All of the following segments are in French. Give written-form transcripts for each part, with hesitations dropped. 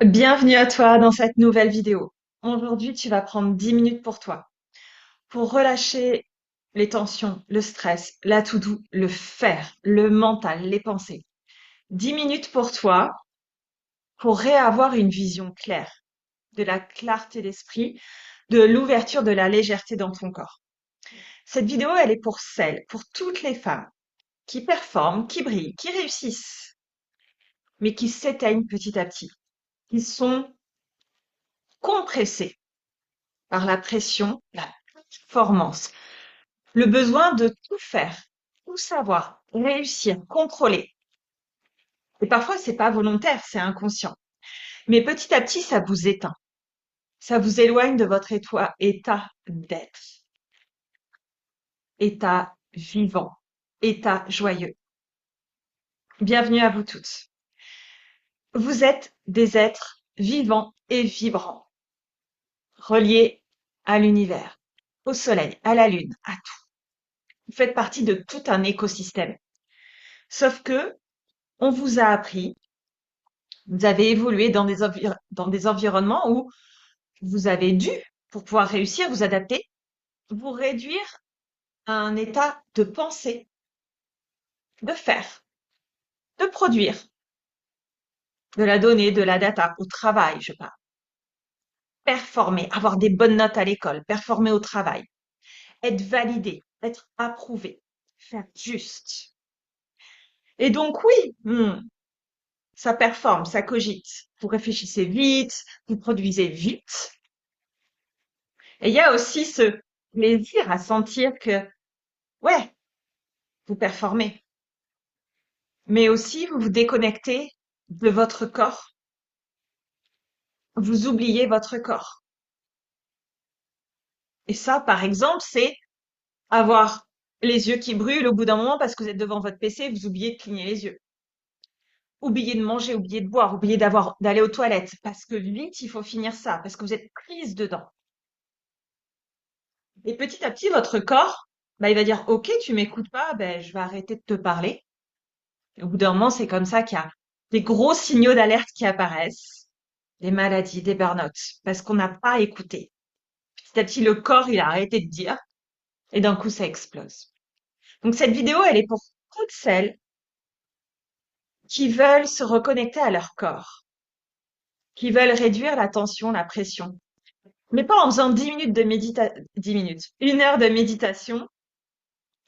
Bienvenue à toi dans cette nouvelle vidéo. Aujourd'hui, tu vas prendre 10 minutes pour toi, pour relâcher les tensions, le stress, la to-do, le faire, le mental, les pensées. 10 minutes pour toi, pour réavoir une vision claire, de la clarté d'esprit, de l'ouverture, de la légèreté dans ton corps. Cette vidéo, elle est pour toutes les femmes qui performent, qui brillent, qui réussissent, mais qui s'éteignent petit à petit, qui sont compressées par la pression, la performance, le besoin de tout faire, tout savoir, réussir, contrôler. Et parfois, c'est pas volontaire, c'est inconscient. Mais petit à petit, ça vous éteint. Ça vous éloigne de votre état d'être, état vivant, état joyeux. Bienvenue à vous toutes. Vous êtes des êtres vivants et vibrants, reliés à l'univers, au soleil, à la lune, à tout. Vous faites partie de tout un écosystème. Sauf que on vous a appris, vous avez évolué dans des environnements où vous avez dû, pour pouvoir réussir, vous adapter, vous réduire à un état de pensée, de faire, de produire, de la donnée, de la data, au travail, je parle. Performer, avoir des bonnes notes à l'école, performer au travail, être validé, être approuvé, faire juste. Et donc oui, ça performe, ça cogite. Vous réfléchissez vite, vous produisez vite. Et il y a aussi ce plaisir à sentir que, ouais, vous performez. Mais aussi, vous vous déconnectez de votre corps. Vous oubliez votre corps. Et ça, par exemple, c'est avoir les yeux qui brûlent au bout d'un moment parce que vous êtes devant votre PC, vous oubliez de cligner les yeux. Oubliez de manger, oubliez de boire, oubliez d'aller aux toilettes parce que vite, il faut finir ça, parce que vous êtes prise dedans. Et petit à petit, votre corps, bah, il va dire, OK, tu m'écoutes pas, ben, je vais arrêter de te parler. Et au bout d'un moment, c'est comme ça qu'il y a des gros signaux d'alerte qui apparaissent, des maladies, des burn-out, parce qu'on n'a pas écouté. Petit à petit, le corps, il a arrêté de dire, et d'un coup, ça explose. Donc, cette vidéo, elle est pour toutes celles qui veulent se reconnecter à leur corps, qui veulent réduire la tension, la pression. Mais pas en faisant 10 minutes de 10 minutes, 1 heure de méditation,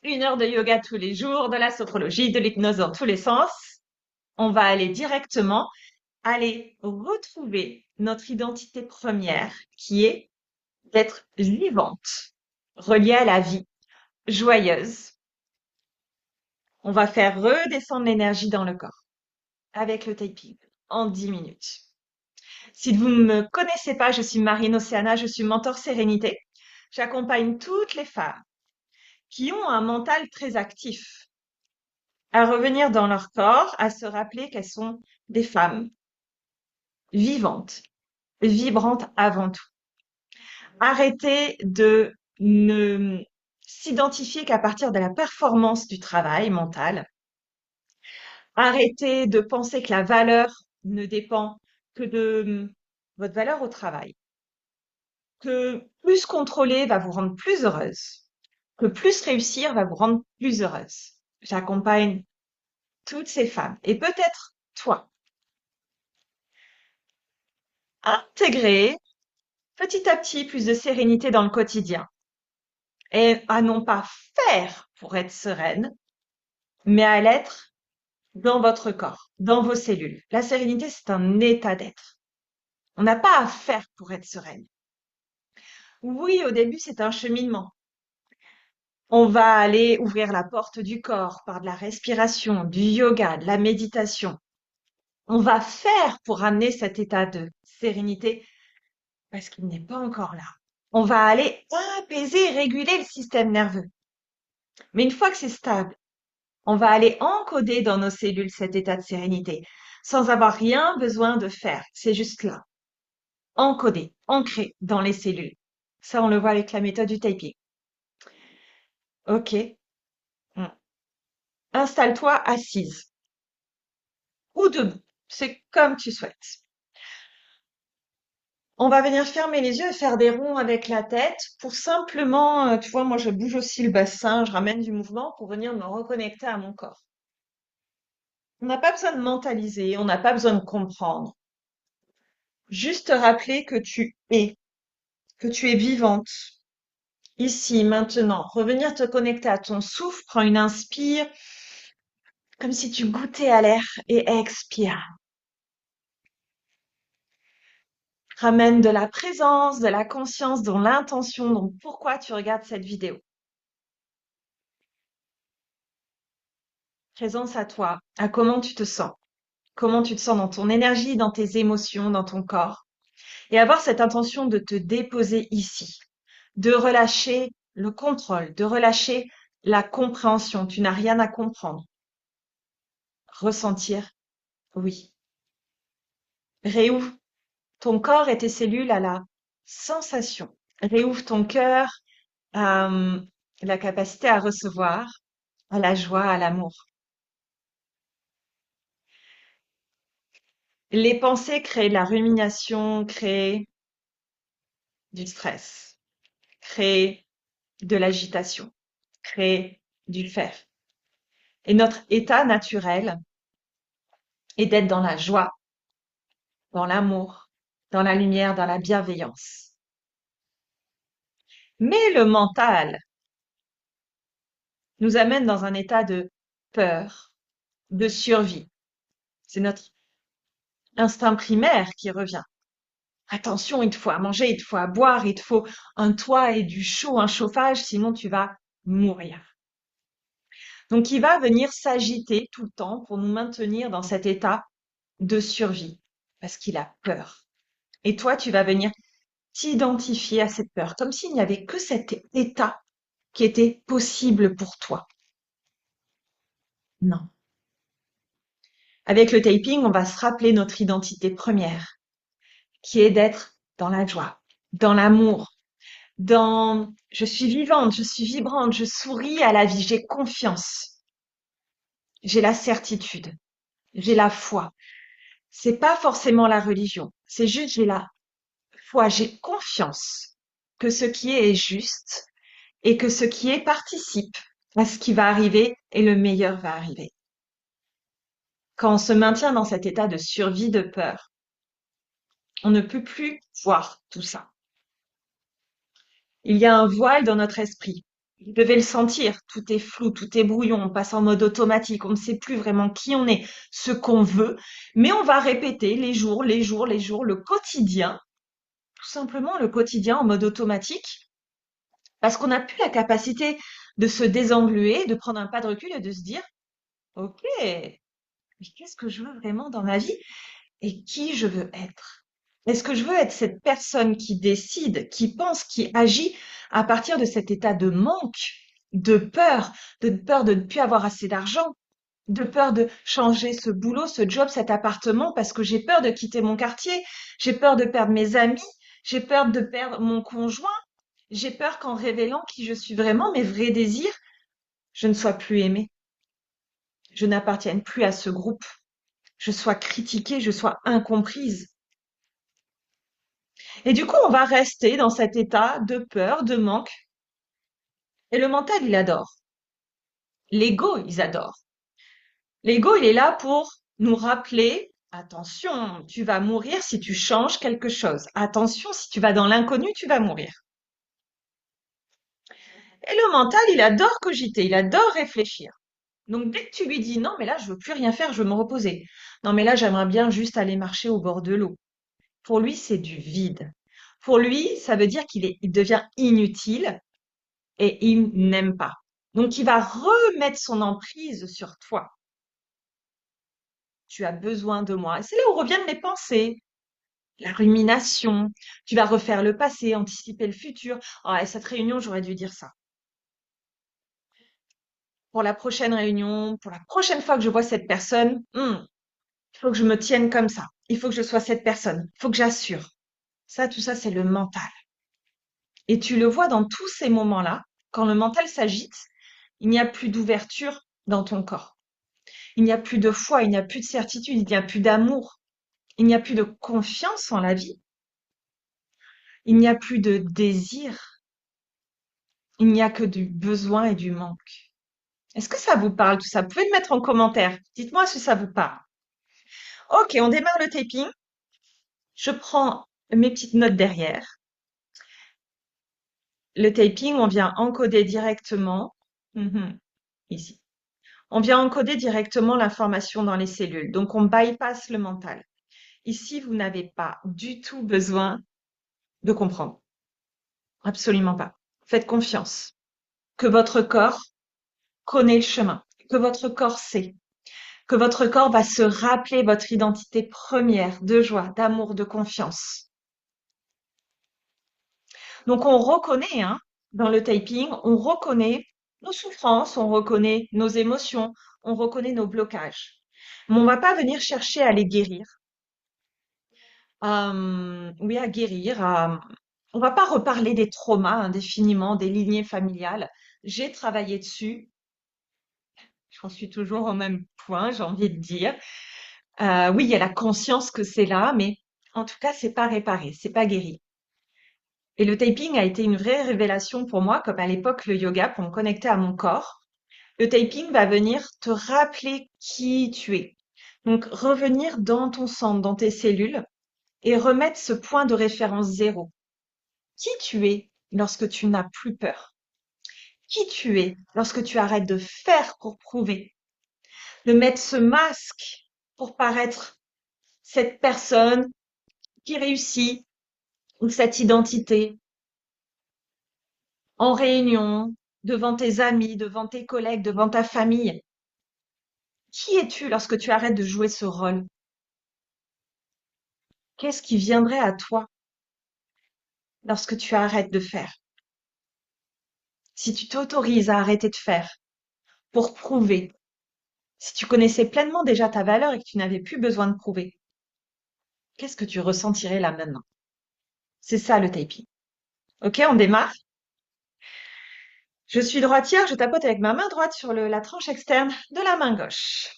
1 heure de yoga tous les jours, de la sophrologie, de l'hypnose dans tous les sens. On va aller directement aller retrouver notre identité première qui est d'être vivante, reliée à la vie, joyeuse. On va faire redescendre l'énergie dans le corps avec le tapping en 10 minutes. Si vous ne me connaissez pas, je suis Marine Océana, je suis mentor sérénité. J'accompagne toutes les femmes qui ont un mental très actif à revenir dans leur corps, à se rappeler qu'elles sont des femmes vivantes, vibrantes avant tout. Arrêter de ne s'identifier qu'à partir de la performance du travail mental. Arrêter de penser que la valeur ne dépend que de votre valeur au travail. Que plus contrôler va vous rendre plus heureuse. Que plus réussir va vous rendre plus heureuse. J'accompagne toutes ces femmes et peut-être toi. Intégrer petit à petit plus de sérénité dans le quotidien et à non pas faire pour être sereine, mais à l'être dans votre corps, dans vos cellules. La sérénité, c'est un état d'être. On n'a pas à faire pour être sereine. Oui, au début, c'est un cheminement. On va aller ouvrir la porte du corps par de la respiration, du yoga, de la méditation. On va faire pour amener cet état de sérénité parce qu'il n'est pas encore là. On va aller apaiser et réguler le système nerveux. Mais une fois que c'est stable, on va aller encoder dans nos cellules cet état de sérénité sans avoir rien besoin de faire. C'est juste là, encodé, ancré dans les cellules. Ça, on le voit avec la méthode du tapping. OK. Hmm. Installe-toi assise ou debout. C'est comme tu souhaites. On va venir fermer les yeux et faire des ronds avec la tête pour simplement, tu vois, moi je bouge aussi le bassin, je ramène du mouvement pour venir me reconnecter à mon corps. On n'a pas besoin de mentaliser, on n'a pas besoin de comprendre. Juste te rappeler que tu es vivante, ici, maintenant. Revenir te connecter à ton souffle, prends une inspire, comme si tu goûtais à l'air et expire. Ramène de la présence, de la conscience dans l'intention, donc pourquoi tu regardes cette vidéo. Présence à toi, à comment tu te sens dans ton énergie, dans tes émotions, dans ton corps, et avoir cette intention de te déposer ici, de relâcher le contrôle, de relâcher la compréhension. Tu n'as rien à comprendre. Ressentir, oui. Réouvre ton corps et tes cellules à la sensation. Réouvre ton cœur à la capacité à recevoir, à la joie, à l'amour. Les pensées créent de la rumination, créent du stress, créent de l'agitation, créent du faire. Et notre état naturel est d'être dans la joie, dans l'amour, dans la lumière, dans la bienveillance. Mais le mental nous amène dans un état de peur, de survie. C'est notre instinct primaire qui revient. Attention, il te faut à manger, il te faut à boire, il te faut un toit et du chaud, un chauffage, sinon tu vas mourir. Donc il va venir s'agiter tout le temps pour nous maintenir dans cet état de survie, parce qu'il a peur. Et toi, tu vas venir t'identifier à cette peur, comme s'il n'y avait que cet état qui était possible pour toi. Non. Avec le taping, on va se rappeler notre identité première, qui est d'être dans la joie, dans l'amour, dans je suis vivante, je suis vibrante, je souris à la vie, j'ai confiance, j'ai la certitude, j'ai la foi. C'est pas forcément la religion, c'est juste j'ai la foi, j'ai confiance que ce qui est juste et que ce qui est participe à ce qui va arriver et le meilleur va arriver. Quand on se maintient dans cet état de survie de peur, on ne peut plus voir tout ça. Il y a un voile dans notre esprit. Vous devez le sentir, tout est flou, tout est brouillon, on passe en mode automatique, on ne sait plus vraiment qui on est, ce qu'on veut, mais on va répéter les jours, les jours, les jours, le quotidien, tout simplement le quotidien en mode automatique, parce qu'on n'a plus la capacité de se désengluer, de prendre un pas de recul et de se dire, OK, mais qu'est-ce que je veux vraiment dans ma vie et qui je veux être? Est-ce que je veux être cette personne qui décide, qui pense, qui agit à partir de cet état de manque, de peur de ne plus avoir assez d'argent, de peur de changer ce boulot, ce job, cet appartement parce que j'ai peur de quitter mon quartier, j'ai peur de perdre mes amis, j'ai peur de perdre mon conjoint, j'ai peur qu'en révélant qui je suis vraiment, mes vrais désirs, je ne sois plus aimée, je n'appartienne plus à ce groupe, je sois critiquée, je sois incomprise. Et du coup, on va rester dans cet état de peur, de manque. Et le mental, il adore. L'ego, ils adorent. L'ego, il est là pour nous rappeler, attention, tu vas mourir si tu changes quelque chose. Attention, si tu vas dans l'inconnu, tu vas mourir. Et le mental, il adore cogiter, il adore réfléchir. Donc, dès que tu lui dis, non, mais là, je veux plus rien faire, je veux me reposer. Non, mais là, j'aimerais bien juste aller marcher au bord de l'eau. Pour lui, c'est du vide. Pour lui, ça veut dire il devient inutile et il n'aime pas. Donc, il va remettre son emprise sur toi. Tu as besoin de moi. Et c'est là où reviennent les pensées, la rumination. Tu vas refaire le passé, anticiper le futur. Oh, et cette réunion, j'aurais dû dire ça. Pour la prochaine réunion, pour la prochaine fois que je vois cette personne, il faut que je me tienne comme ça. Il faut que je sois cette personne. Il faut que j'assure. Ça, tout ça, c'est le mental. Et tu le vois dans tous ces moments-là, quand le mental s'agite, il n'y a plus d'ouverture dans ton corps. Il n'y a plus de foi, il n'y a plus de certitude, il n'y a plus d'amour, il n'y a plus de confiance en la vie, il n'y a plus de désir, il n'y a que du besoin et du manque. Est-ce que ça vous parle tout ça? Vous pouvez le mettre en commentaire. Dites-moi si ça vous parle. Ok, on démarre le taping. Je prends mes petites notes derrière. Le taping, on vient encoder directement, ici. On vient encoder directement l'information dans les cellules. Donc, on bypasse le mental. Ici, vous n'avez pas du tout besoin de comprendre. Absolument pas. Faites confiance. Que votre corps connaît le chemin. Que votre corps sait. Que votre corps va se rappeler votre identité première de joie, d'amour, de confiance. Donc, on reconnaît, hein, dans le typing, on reconnaît nos souffrances, on reconnaît nos émotions, on reconnaît nos blocages. Mais on va pas venir chercher à les guérir. Oui, à guérir. On va pas reparler des traumas indéfiniment, des lignées familiales. J'ai travaillé dessus. J'en suis toujours au même point, j'ai envie de dire. Oui, il y a la conscience que c'est là, mais en tout cas, c'est pas réparé, c'est pas guéri. Et le taping a été une vraie révélation pour moi, comme à l'époque le yoga, pour me connecter à mon corps. Le taping va venir te rappeler qui tu es. Donc, revenir dans ton centre, dans tes cellules, et remettre ce point de référence zéro. Qui tu es lorsque tu n'as plus peur? Qui tu es lorsque tu arrêtes de faire pour prouver? De mettre ce masque pour paraître cette personne qui réussit, ou cette identité, en réunion, devant tes amis, devant tes collègues, devant ta famille. Qui es-tu lorsque tu arrêtes de jouer ce rôle? Qu'est-ce qui viendrait à toi lorsque tu arrêtes de faire? Si tu t'autorises à arrêter de faire pour prouver, si tu connaissais pleinement déjà ta valeur et que tu n'avais plus besoin de prouver, qu'est-ce que tu ressentirais là maintenant? C'est ça le tapis. Ok, on démarre. Je suis droitière, je tapote avec ma main droite sur la tranche externe de la main gauche.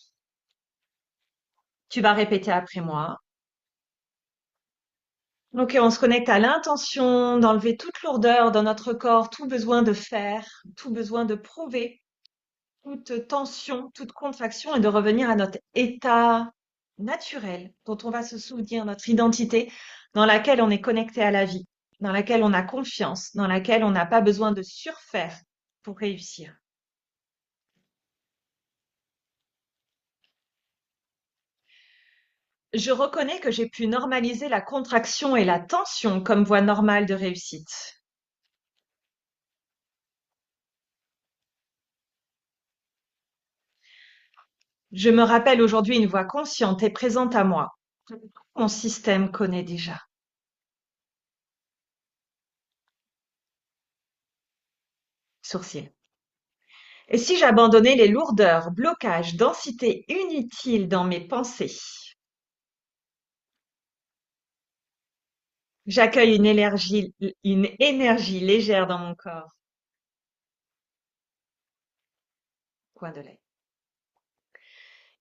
Tu vas répéter après moi. Ok, on se connecte à l'intention d'enlever toute lourdeur dans notre corps, tout besoin de faire, tout besoin de prouver, toute tension, toute contraction et de revenir à notre état naturel dont on va se souvenir, notre identité dans laquelle on est connecté à la vie, dans laquelle on a confiance, dans laquelle on n'a pas besoin de surfaire pour réussir. Je reconnais que j'ai pu normaliser la contraction et la tension comme voie normale de réussite. Je me rappelle aujourd'hui une voix consciente et présente à moi. Mon système connaît déjà. Sourcil. Et si j'abandonnais les lourdeurs, blocages, densités inutiles dans mes pensées? J'accueille une énergie légère dans mon corps. Coin de l'œil.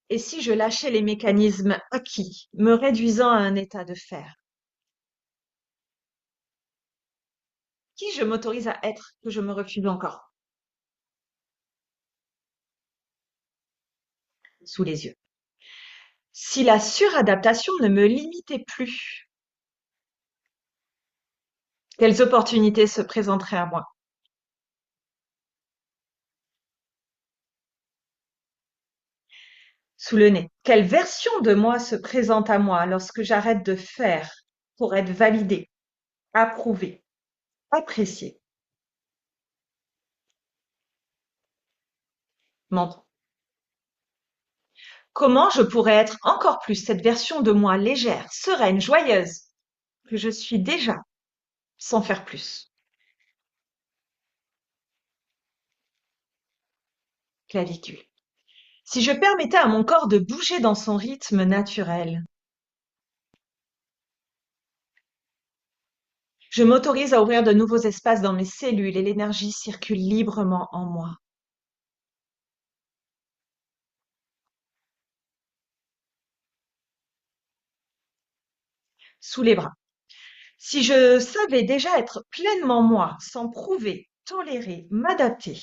Et si je lâchais les mécanismes acquis, me réduisant à un état de fer? Qui je m'autorise à être que je me refuse encore? Sous les yeux. Si la suradaptation ne me limitait plus, quelles opportunités se présenteraient à moi? Sous le nez. Quelle version de moi se présente à moi lorsque j'arrête de faire pour être validée, approuvée, appréciée? Menton. Comment je pourrais être encore plus cette version de moi légère, sereine, joyeuse que je suis déjà, sans faire plus? Clavicule. Si je permettais à mon corps de bouger dans son rythme naturel, je m'autorise à ouvrir de nouveaux espaces dans mes cellules et l'énergie circule librement en moi. sous les bras. Si je savais déjà être pleinement moi, sans prouver, tolérer, m'adapter,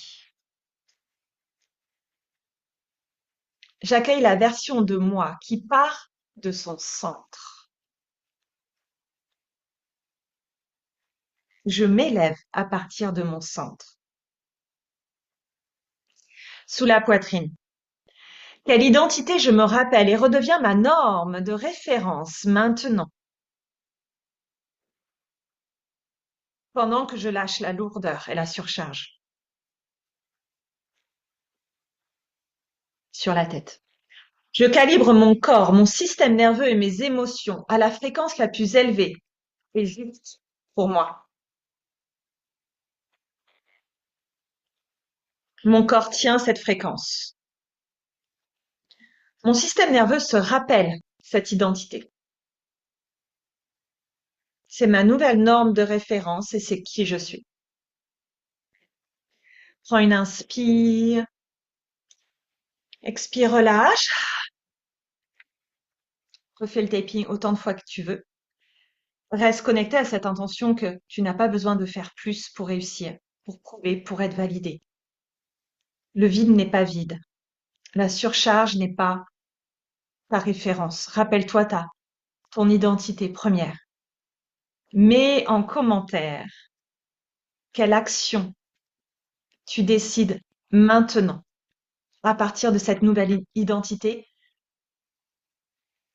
j'accueille la version de moi qui part de son centre. Je m'élève à partir de mon centre. Sous la poitrine. Quelle identité je me rappelle et redevient ma norme de référence maintenant, pendant que je lâche la lourdeur et la surcharge sur la tête. Je calibre mon corps, mon système nerveux et mes émotions à la fréquence la plus élevée et juste pour moi. Mon corps tient cette fréquence. Mon système nerveux se rappelle cette identité. C'est ma nouvelle norme de référence et c'est qui je suis. Prends une inspire, expire, relâche. Refais le taping autant de fois que tu veux. Reste connecté à cette intention que tu n'as pas besoin de faire plus pour réussir, pour prouver, pour être validé. Le vide n'est pas vide. La surcharge n'est pas ta référence. Rappelle-toi ton identité première. Mets en commentaire quelle action tu décides maintenant à partir de cette nouvelle identité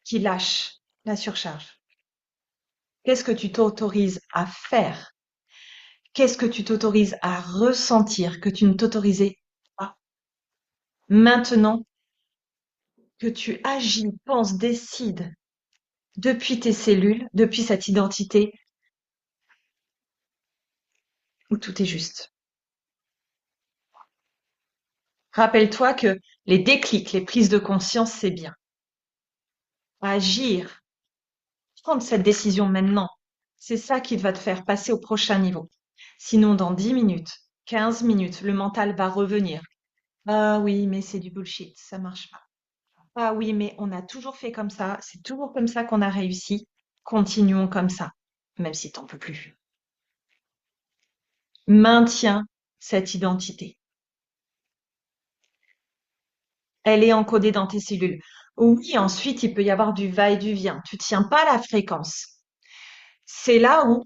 qui lâche la surcharge. Qu'est-ce que tu t'autorises à faire? Qu'est-ce que tu t'autorises à ressentir que tu ne t'autorisais pas? Maintenant que tu agis, penses, décides depuis tes cellules, depuis cette identité où tout est juste. Rappelle-toi que les déclics, les prises de conscience, c'est bien. Agir, prendre cette décision maintenant, c'est ça qui va te faire passer au prochain niveau. Sinon, dans 10 minutes, 15 minutes, le mental va revenir. Ah oui, mais c'est du bullshit, ça marche pas. Ah oui, mais on a toujours fait comme ça, c'est toujours comme ça qu'on a réussi. Continuons comme ça, même si t'en peux plus. Maintiens cette identité. Elle est encodée dans tes cellules. Oui, ensuite, il peut y avoir du va et du vient. Tu tiens pas la fréquence. C'est là où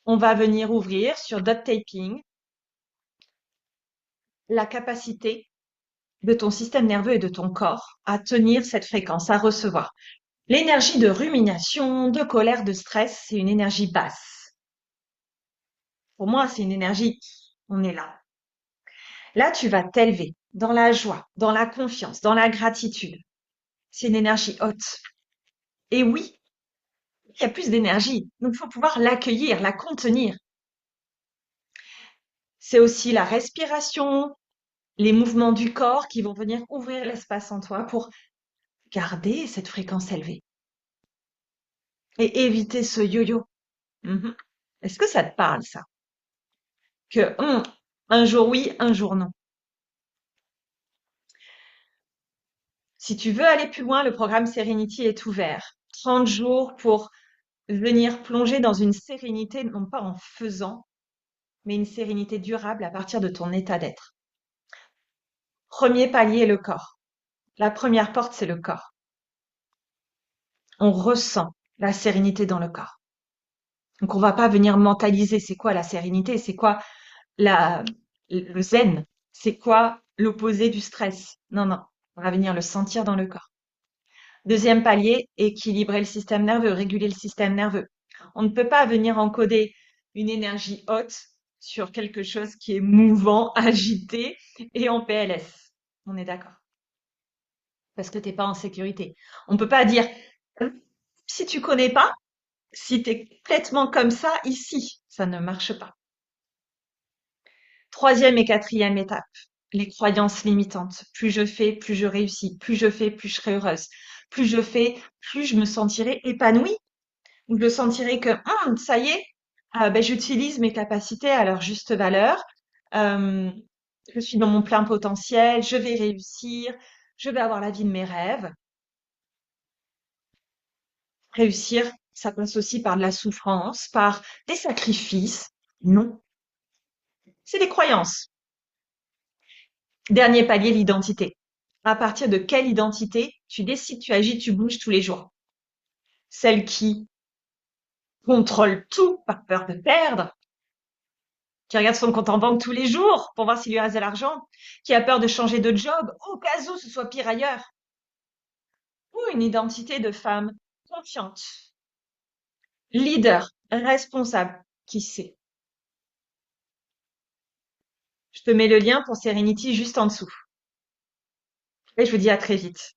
on va venir ouvrir sur dot taping la capacité de ton système nerveux et de ton corps à tenir cette fréquence, à recevoir. L'énergie de rumination, de colère, de stress, c'est une énergie basse. Pour moi, c'est une énergie, on est là. Là, tu vas t'élever dans la joie, dans la confiance, dans la gratitude. C'est une énergie haute. Et oui, il y a plus d'énergie. Donc, il faut pouvoir l'accueillir, la contenir. C'est aussi la respiration, les mouvements du corps qui vont venir ouvrir l'espace en toi pour garder cette fréquence élevée et éviter ce yo-yo. Mhm. Est-ce que ça te parle, ça? Que un jour oui, un jour non. Si tu veux aller plus loin, le programme Serenity est ouvert. 30 jours pour venir plonger dans une sérénité, non pas en faisant, mais une sérénité durable à partir de ton état d'être. Premier palier, le corps. La première porte, c'est le corps. On ressent la sérénité dans le corps. Donc, on va pas venir mentaliser c'est quoi la sérénité, c'est quoi la, le zen, c'est quoi l'opposé du stress. Non, non, on va venir le sentir dans le corps. Deuxième palier, équilibrer le système nerveux, réguler le système nerveux. On ne peut pas venir encoder une énergie haute sur quelque chose qui est mouvant, agité et en PLS. On est d'accord. Parce que t'es pas en sécurité. On peut pas dire, si tu connais pas, si tu es complètement comme ça, ici, ça ne marche pas. Troisième et quatrième étape, les croyances limitantes. Plus je fais, plus je réussis. Plus je fais, plus je serai heureuse. Plus je fais, plus je me sentirai épanouie. Ou je sentirai que, ça y est, ben, j'utilise mes capacités à leur juste valeur. Euh, je suis dans mon plein potentiel. Je vais réussir. Je vais avoir la vie de mes rêves. Réussir, ça passe aussi par de la souffrance, par des sacrifices. Non, c'est des croyances. Dernier palier, l'identité. À partir de quelle identité tu décides, tu agis, tu bouges tous les jours? Celle qui contrôle tout par peur de perdre, qui regarde son compte en banque tous les jours pour voir s'il lui reste de l'argent, qui a peur de changer de job au cas où ce soit pire ailleurs, ou une identité de femme confiante, leader, responsable, qui sait. Je te mets le lien pour Serenity juste en dessous. Et je vous dis à très vite.